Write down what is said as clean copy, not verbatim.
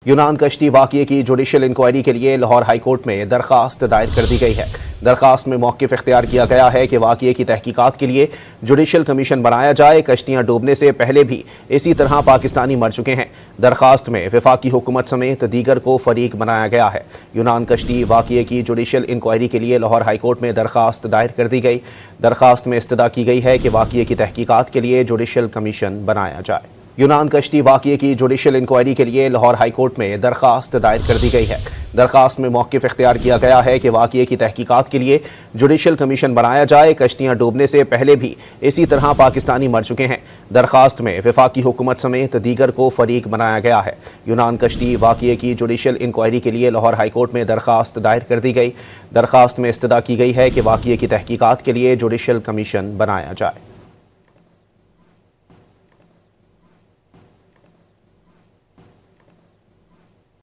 यूनान कश्ती वाक़ये की जुडिशल इंक्वायरी के लिए लाहौर हाई कोर्ट में दरख्वास्त दायर कर दी गई है। दरख्वास्त में मौक़िफ़ इख्तियार किया गया है कि वाक़ये की तहकीकात के लिए जुडिशल कमीशन बनाया जाए। कश्तियाँ डूबने से पहले भी इसी तरह पाकिस्तानी मर चुके हैं। दरख्वास्त में वफाकी हुकूमत समेत दीगर को फरीक बनाया गया है। यूनान कश्ती वाक़ये की जुडिशल इंक्वायरी के लिए लाहौर हाई कोर्ट में दरख्वास्त दायर कर दी गई। दरख्वास्त में इस्तदा की गई है कि वाक़ये की तहकीकात के लिए जुडिशल कमीशन बनाया जाए। यूनान कश्ती वाक़ये की जुडिशल इंक्वायरी के लिए लाहौर हाई कोर्ट में दरख्वास्त दायर कर दी गई है। दरख्वास्त में मौक़िफ़ इख्तियार किया गया है कि वाक़ये की तहकीकात के लिए जुडिशल कमीशन बनाया जाए। कश्तियाँ डूबने से पहले भी इसी तरह पाकिस्तानी मर चुके हैं। दरख्वास्त में वफाकी हुकूमत समेत दीगर को फरीक बनाया गया है। यूनान कश्ती वाक़ये की जुडिशल इंक्वायरी के लिए लाहौर हाई कोर्ट में दरख्वास्त दायर कर दी गई। दरख्वास्त में इस्तदा की गई है कि वाक़ये की तहकीकात के लिए जुडिशल कमीशन बनाया जाए।